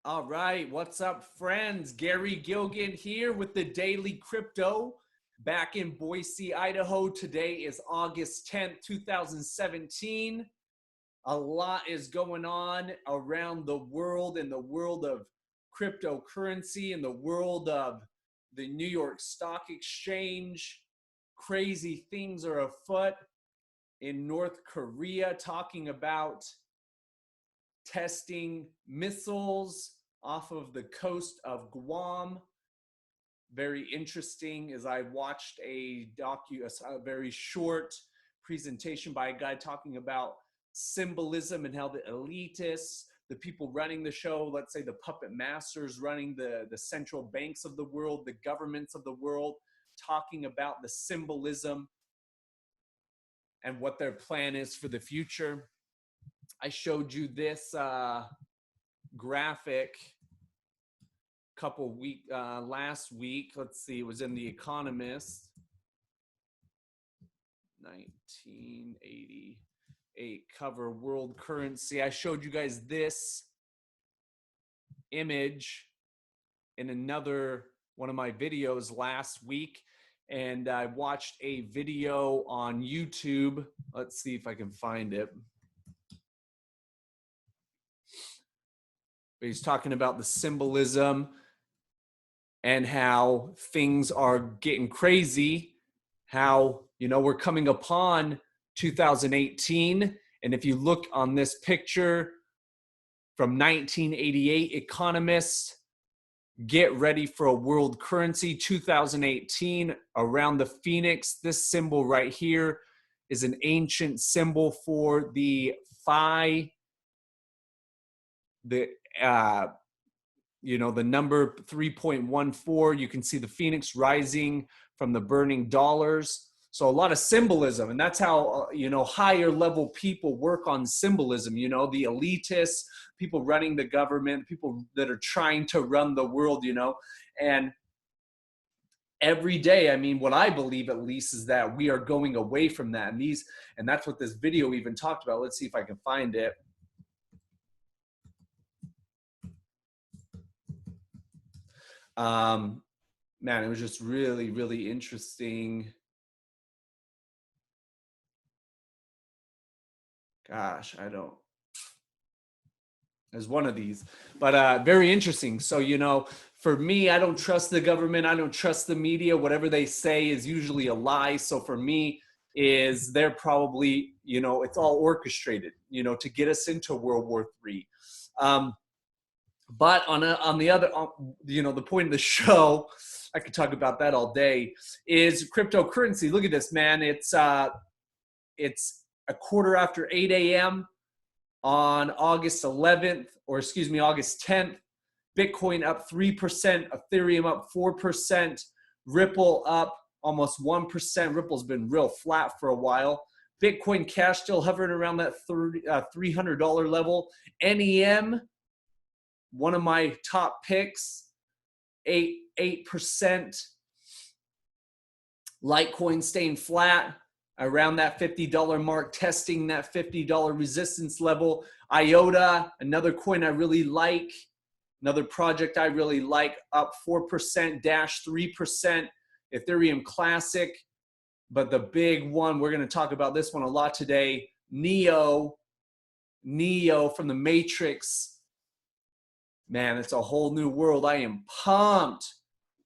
All right, what's up, friends? Gary Gilgan here with the Daily Crypto back in Boise, Idaho. Today is August 10th, 2017. A lot is going on around the world, in the world of cryptocurrency, in the world of the New York Stock Exchange. Crazy things are afoot in North Korea, talking about testing missiles off of the coast of Guam. Very interesting as I watched a very short presentation by a guy talking about symbolism and how the elitists, the people running the show, let's say the puppet masters running the central banks of the world, the governments of the world, talking about the symbolism and what their plan is for the future. I showed you this graphic last week. Let's see, it was in The Economist, 1988 cover, world currency. I showed you guys this image in another one of my videos last week, and I watched a video on YouTube. Let's see if I can find it. He's talking about the symbolism and how things are getting crazy, how, we're coming upon 2018. And if you look on this picture from 1988, economists, get ready for a world currency. 2018, around the Phoenix, this symbol right here is an ancient symbol for the phi, the number 3.14. You can see the Phoenix rising from the burning dollars. So a lot of symbolism, and that's how higher level people work on symbolism. The elitists, people running the government, people that are trying to run the world. And every day, what I believe at least is that we are going away from that, and that's what this video even talked about. Let's see if I can find it. Man, it was just really, really interesting. Gosh, there's one of these, but very interesting. So, for me, I don't trust the government. I don't trust the media. Whatever they say is usually a lie. So for me, they're probably, it's all orchestrated, to get us into World War III. But on the other, the point of the show, I could talk about that all day, is cryptocurrency. Look at this, man. It's a quarter after 8 a.m. on August 11th, August 10th. Bitcoin up 3%, Ethereum up 4%, Ripple up almost 1%. Ripple's been real flat for a while. Bitcoin Cash still hovering around that $300 level. NEM, one of my top picks, 8%. Litecoin staying flat around that $50 mark, testing that $50 resistance level. IOTA, another coin I really like, another project I really like, up 4%, dash 3%. Ethereum Classic, but the big one, we're going to talk about this one a lot today, NEO from the Matrix. Man, it's a whole new world. I am pumped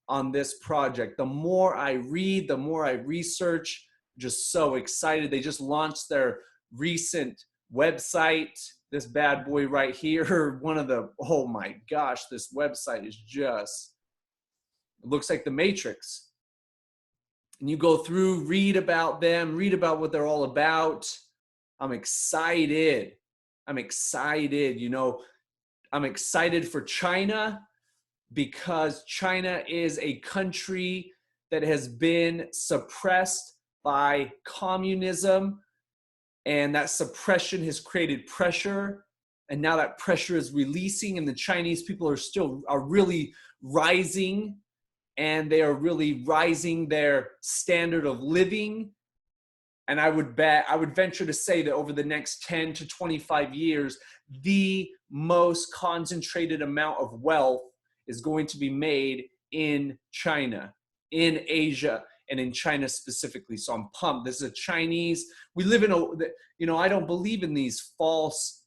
on this project. The more I read, the more I research, just so excited. They just launched their recent website. This bad boy right here, oh my gosh, this website is just, it looks like the Matrix. And you go through, read about them, read about what they're all about. I'm excited. I'm excited for China, because China is a country that has been suppressed by communism, and that suppression has created pressure, and now that pressure is releasing, and the Chinese people are really rising, and they are really rising their standard of living, And I would venture to say that over the next 10 to 25 years, the most concentrated amount of wealth is going to be made in China, in Asia, and in China specifically. So I'm pumped. This is a Chinese, we live in I don't believe in these false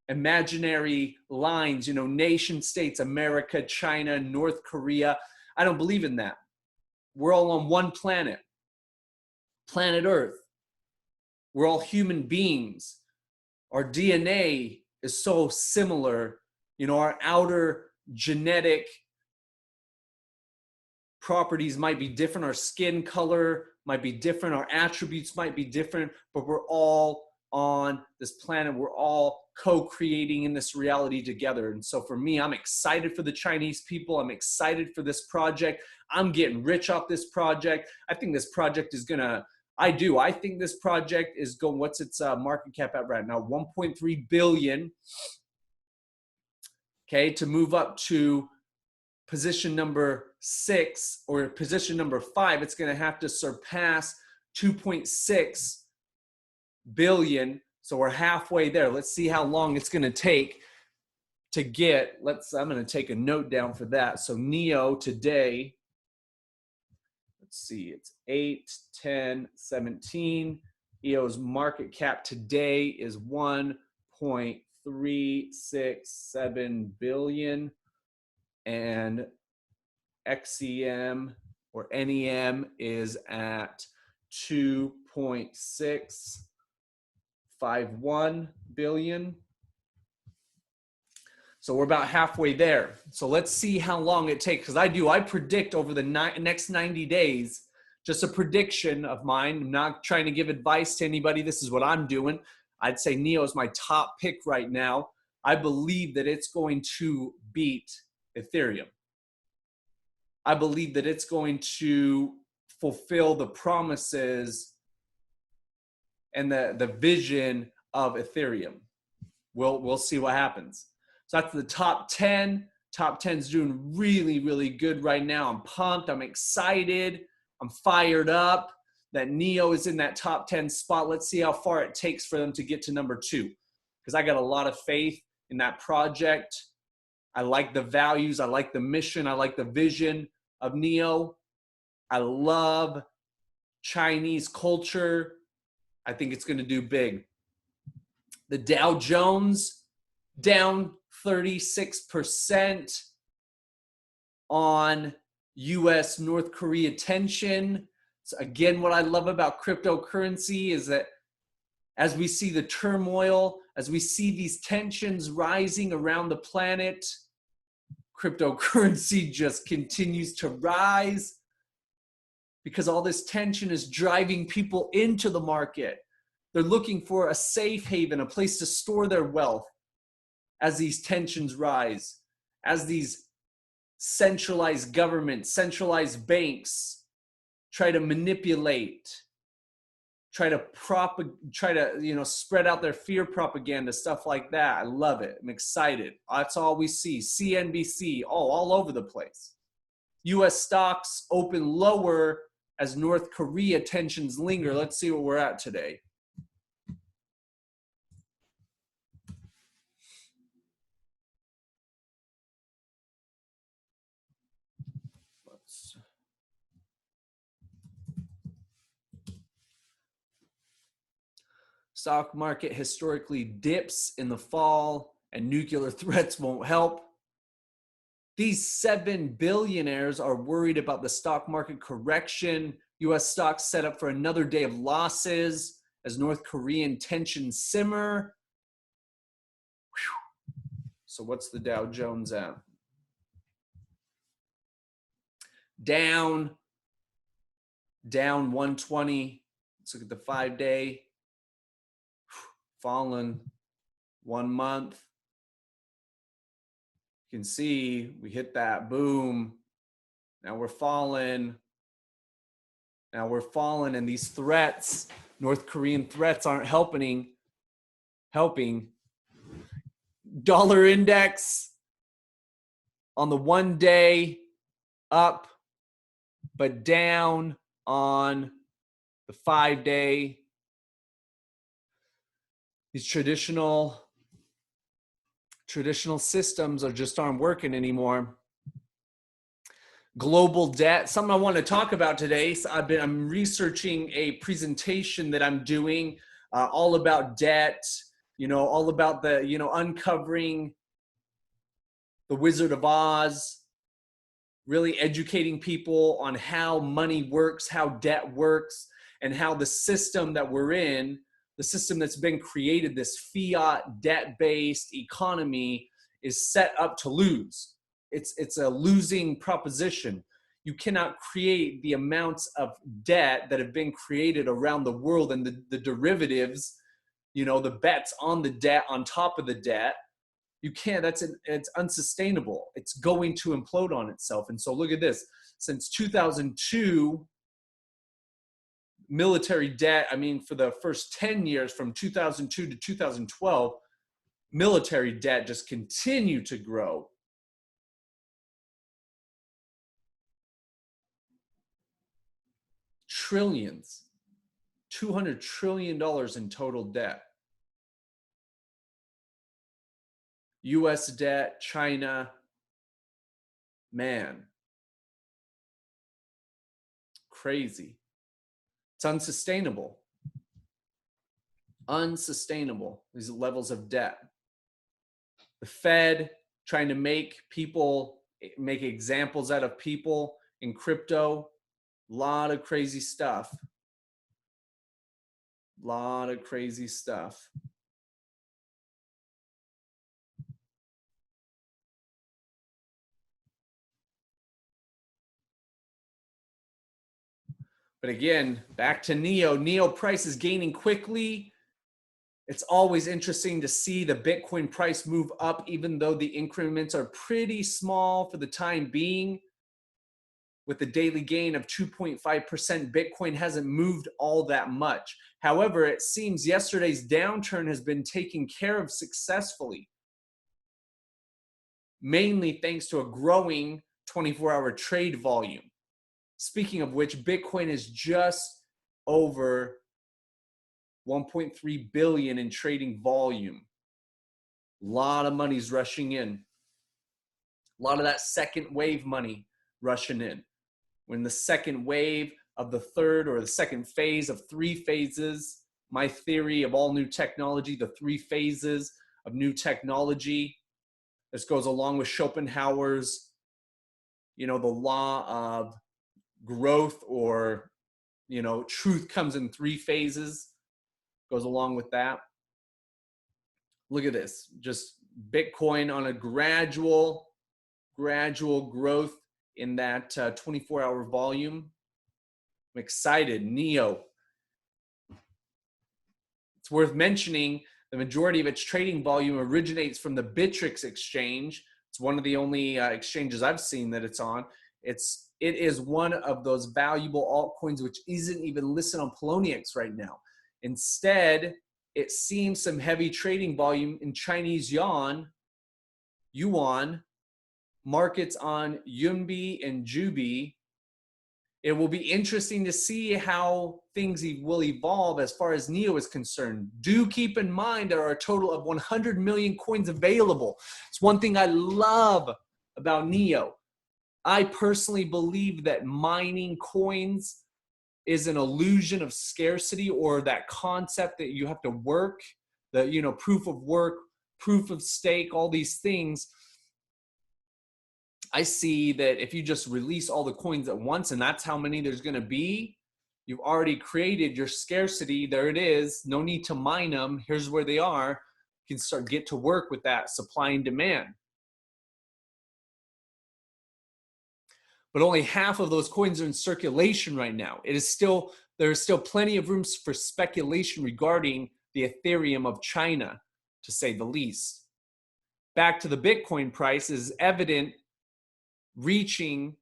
imaginary lines, nation states, America, China, North Korea. I don't believe in that. We're all on one planet Earth. We're all human beings. Our DNA is so similar. Our outer genetic properties might be different. Our skin color might be different. Our attributes might be different, but we're all on this planet. We're all co-creating in this reality together. And so for me, I'm excited for the Chinese people. I'm excited for this project. I'm getting rich off this project. I think this project is I think this project is going, what's its market cap at right now? 1.3 billion. Okay, to move up to position number 6 or position number 5, it's going to have to surpass 2.6 billion. So we're halfway there. Let's see how long it's going to take to get, I'm going to take a note down for that. So NEO today, let's see, it's 8, 10, 17. EO's market cap today is 1.367 billion. And XEM or NEM is at 2.651 billion. So we're about halfway there. So let's see how long it takes. Because I predict over the next 90 days, just a prediction of mine. I'm not trying to give advice to anybody. This is what I'm doing. I'd say NEO is my top pick right now. I believe that it's going to beat Ethereum. I believe that it's going to fulfill the promises and the vision of Ethereum. We'll see what happens. So that's the top 10. Top 10's doing really, really good right now. I'm pumped. I'm excited. I'm fired up that NEO is in that top 10 spot. Let's see how far it takes for them to get to number 2. Because I got a lot of faith in that project. I like the values. I like the mission. I like the vision of NEO. I love Chinese culture. I think it's going to do big. The Dow Jones down 36% on US North Korea tension. So again, what I love about cryptocurrency is that as we see the turmoil, as we see these tensions rising around the planet, cryptocurrency just continues to rise because all this tension is driving people into the market. They're looking for a safe haven, a place to store their wealth as these tensions rise, as these centralized governments, centralized banks try to manipulate, try to spread out their fear propaganda, stuff like that. I love it. I'm excited. That's all we see. CNBC, all over the place. US stocks open lower as North Korea tensions linger. Let's see where we're at today. Stock market historically dips in the fall and nuclear threats won't help. These 7 billionaires are worried about the stock market correction. US stocks set up for another day of losses as North Korean tensions simmer. Whew. So what's the Dow Jones at? Down 120. Let's look at the 5-day. Fallen 1 month. You can see we hit that boom. Now we're falling. And these threats, North Korean threats, aren't helping. Dollar index on the 1 day up, but down on the 5-day. These traditional systems just aren't working anymore. Global debt, something I want to talk about today. So I'm researching a presentation that I'm doing all about debt, all about the, uncovering the Wizard of Oz, really educating people on how money works, how debt works, and how the system that we're in, the system that's been created, this fiat debt-based economy, is set up to lose. It's a losing proposition. You cannot create the amounts of debt that have been created around the world and the derivatives, the bets on the debt on top of the debt. You can't, it's unsustainable. It's going to implode on itself. And so look at this. Since 2002, military debt, for the first 10 years, from 2002 to 2012, military debt just continued to grow. Trillions, $200 trillion in total debt. US debt, China, man, crazy. It's unsustainable. Unsustainable, these levels of debt. The Fed trying to make examples out of people in crypto. A lot of crazy stuff. Lot of crazy stuff. But again, back to NEO. NEO price is gaining quickly. It's always interesting to see the Bitcoin price move up, even though the increments are pretty small for the time being. With the daily gain of 2.5%, Bitcoin hasn't moved all that much. However, it seems yesterday's downturn has been taken care of successfully, mainly thanks to a growing 24-hour trade volume. Speaking of which, Bitcoin is just over 1.3 billion in trading volume. A lot of money's rushing in. A lot of that second wave money rushing in. When the second wave of the third, or the second phase of 3 phases, my theory of all new technology, the 3 phases of new technology, this goes along with Schopenhauer's, the law of growth, or, truth comes in 3 phases, goes along with that. Look at this, just Bitcoin on a gradual growth in that 24-hour volume. I'm excited. NEO. It's worth mentioning the majority of its trading volume originates from the Bittrex exchange. It's one of the only exchanges I've seen that it's on. It is one of those valuable altcoins which isn't even listed on Poloniex right now. Instead, it seems some heavy trading volume in Chinese yuan, markets on Yunbi and Jubi. It will be interesting to see how things will evolve as far as NEO is concerned. Do keep in mind there are a total of 100 million coins available. It's one thing I love about NEO. I personally believe that mining coins is an illusion of scarcity, or that concept that you have to work, the proof of work, proof of stake, all these things. I see that if you just release all the coins at once, and that's how many there's going to be, you've already created your scarcity. There it is. No need to mine them. Here's where they are. You can get to work with that supply and demand. But only half of those coins are in circulation right now. There's still plenty of room for speculation regarding the Ethereum of China, to say the least. Back to the Bitcoin price, is evident reaching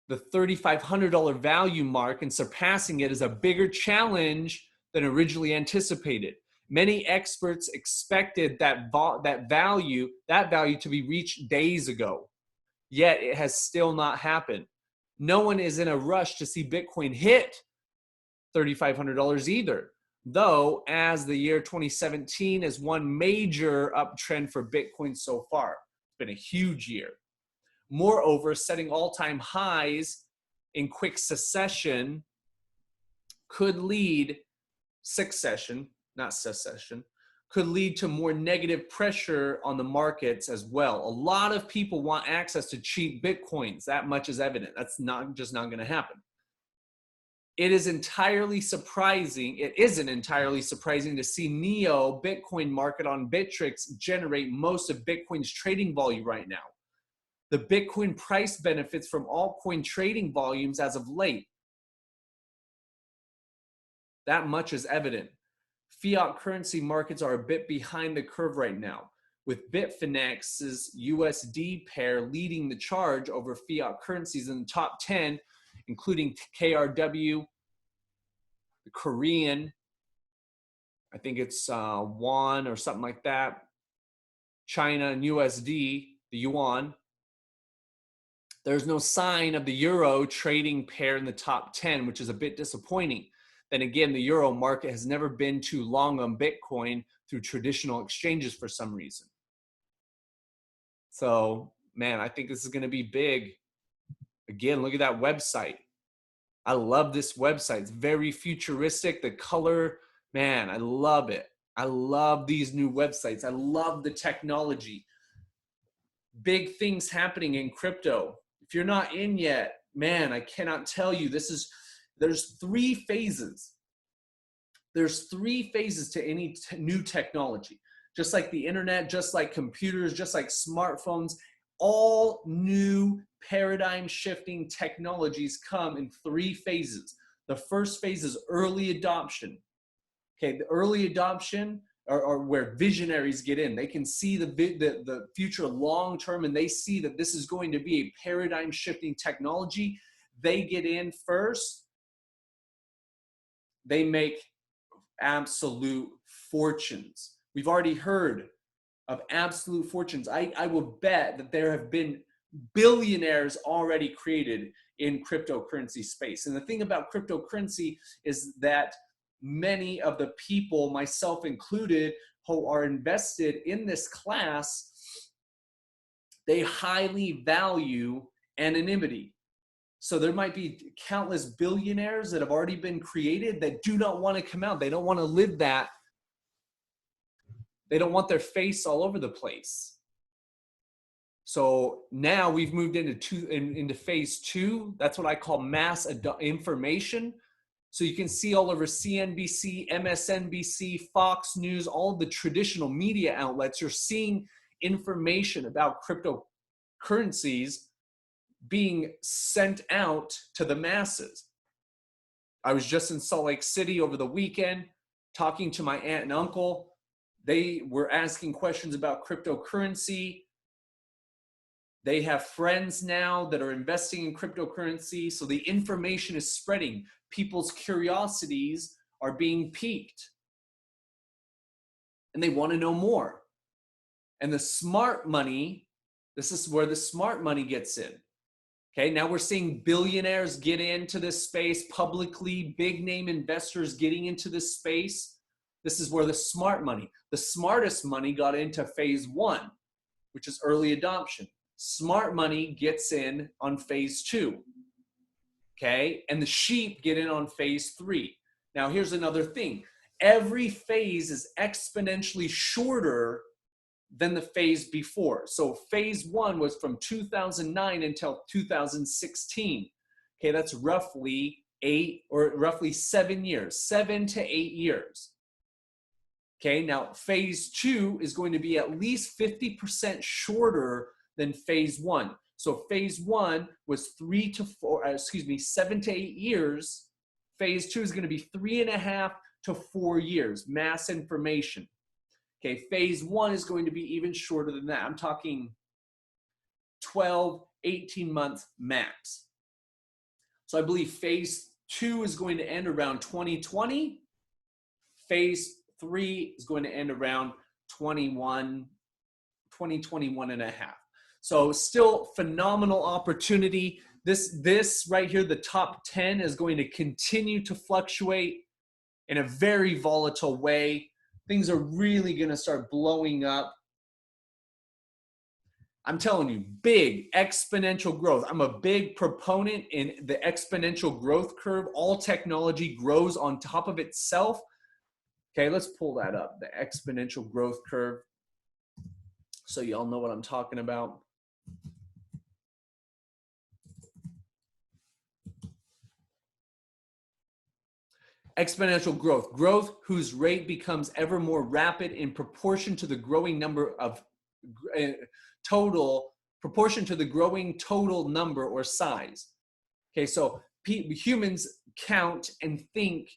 the $3,500 value mark and surpassing it is a bigger challenge than originally anticipated. Many experts expected that value to be reached days ago, yet it has still not happened. No one is in a rush to see Bitcoin hit $3,500 either. Though, as the year 2017 is one major uptrend for Bitcoin so far. It's been a huge year. Moreover, setting all-time highs in quick succession could lead, could lead to more negative pressure on the markets as well. A lot of people want access to cheap Bitcoins. That much is evident. That's just not going to happen. It isn't entirely surprising to see NEO Bitcoin market on Bittrex generate most of Bitcoin's trading volume right now. The Bitcoin price benefits from altcoin trading volumes as of late. That much is evident. Fiat currency markets are a bit behind the curve right now, with Bitfinex's USD pair leading the charge over fiat currencies in the top 10, including KRW, the Korean, I think it's won or something like that, China and USD, the yuan. There's no sign of the euro trading pair in the top 10, which is a bit disappointing. Then again, the euro market has never been too long on Bitcoin through traditional exchanges for some reason. So, man, I think this is going to be big. Again, look at that website. I love this website. It's very futuristic. The color, man, I love it. I love these new websites. I love the technology. Big things happening in crypto. If you're not in yet, man, I cannot tell you. There's three phases. There's three phases to any new technology. Just like the internet, just like computers, just like smartphones, all new paradigm shifting technologies come in three phases. The first phase is early adoption. Okay, the early adoption are where visionaries get in. They can see the future long term, and they see that this is going to be a paradigm shifting technology. They get in first. They make absolute fortunes. We've already heard of absolute fortunes. I will bet that there have been billionaires already created in cryptocurrency space. And the thing about cryptocurrency is that many of the people, myself included, who are invested in this class, they highly value anonymity. So there might be countless billionaires that have already been created that do not want to come out. They don't want to live that. They don't want their face all over the place. So now we've moved into phase two. That's what I call mass information. So you can see all over CNBC, MSNBC, Fox News, all the traditional media outlets, you're seeing information about cryptocurrencies being sent out to the masses. I was just in Salt Lake City over the weekend talking to my aunt and uncle. They were asking questions about cryptocurrency. They have friends now that are investing in cryptocurrency. So the information is spreading. People's curiosities are being piqued. And they want to know more. And the smart money, this is where the smart money gets in. Okay, now we're seeing billionaires get into this space, publicly, big name investors getting into this space. This is where the smart money, the smartest money got into phase one, which is early adoption. Smart money gets in on phase two. Okay, and the sheep get in on phase three. Now here's another thing. Every phase is exponentially shorter than the phase before. So phase one was from 2009 until 2016. Okay, that's roughly 7 years, 7 to 8 years. Okay, now phase two is going to be at least 50% shorter than phase one. So phase one was 7 to 8 years. Phase two is going to be 3.5 to 4 years, mass information. Okay, phase one is going to be even shorter than that. I'm talking 12, 18 months max. So I believe phase two is going to end around 2020. Phase three is going to end around 2021 and a half. So still phenomenal opportunity. this right here, the top 10 is going to continue to fluctuate in a very volatile way. Things are really going to start blowing up. I'm telling you, big exponential growth. I'm a big proponent in the exponential growth curve. All technology grows on top of itself. Okay, let's pull that up, the exponential growth curve, so y'all know what I'm talking about. Exponential growth, growth whose rate becomes ever more rapid in proportion to the growing number of proportion to the growing total number or size. Okay, so humans count and think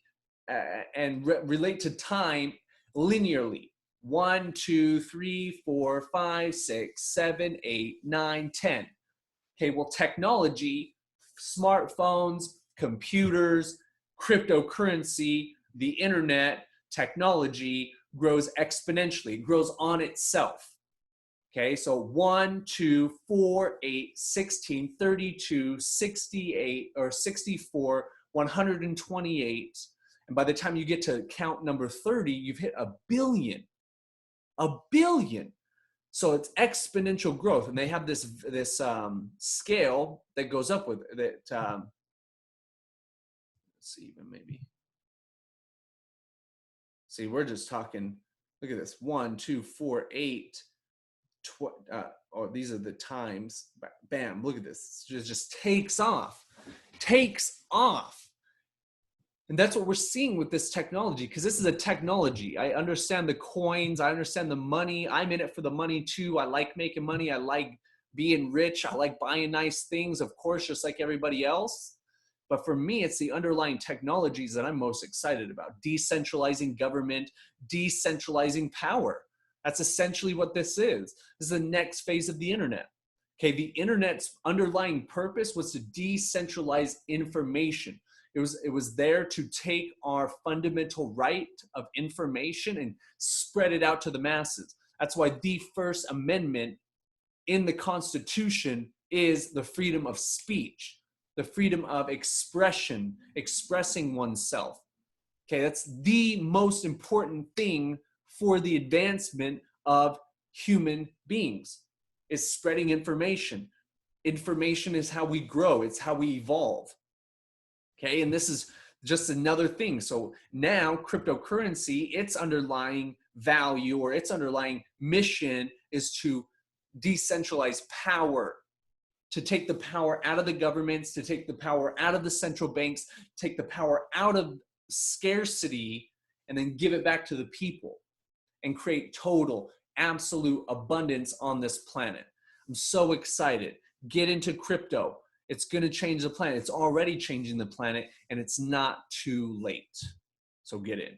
and relate to time linearly. 1, 2, 3, 4, 5, 6, 7, 8, 9, 10. Okay, well, technology, smartphones, computers, cryptocurrency, the internet, technology grows exponentially, grows on itself. Okay, so 1, 2, 4, 8, 16, 32, 68, or 64, 128. And by the time you get to count number 30, you've hit a billion. A billion. So it's exponential growth. And they have this scale that goes up with it. Let's see, even maybe. See, we're just talking, look at this, 1, 2, 4, 8. Oh, these are the times. Bam, look at this. It just takes off. Takes off. And that's what we're seeing with this technology, because this is a technology. I understand the coins. I understand the money. I'm in it for the money too. I like making money. I like being rich. I like buying nice things, of course, just like everybody else. But for me, it's the underlying technologies that I'm most excited about. Decentralizing government, decentralizing power. That's essentially what this is. This is the next phase of the internet. Okay, the internet's underlying purpose was to decentralize information. It was there to take our fundamental right of information and spread it out to the masses. That's why the First Amendment in the Constitution is the freedom of speech, the freedom of expression, expressing oneself. Okay, that's the most important thing for the advancement of human beings, is spreading information. Information is how we grow. It's how we evolve. Okay, and this is just another thing. So now cryptocurrency, its underlying value or its underlying mission is to decentralize power, to take the power out of the governments, to take the power out of the central banks, take the power out of scarcity, and then give it back to the people and create total, absolute abundance on this planet. I'm so excited. Get into crypto. It's going to change the planet. It's already changing the planet, and it's not too late. So get in.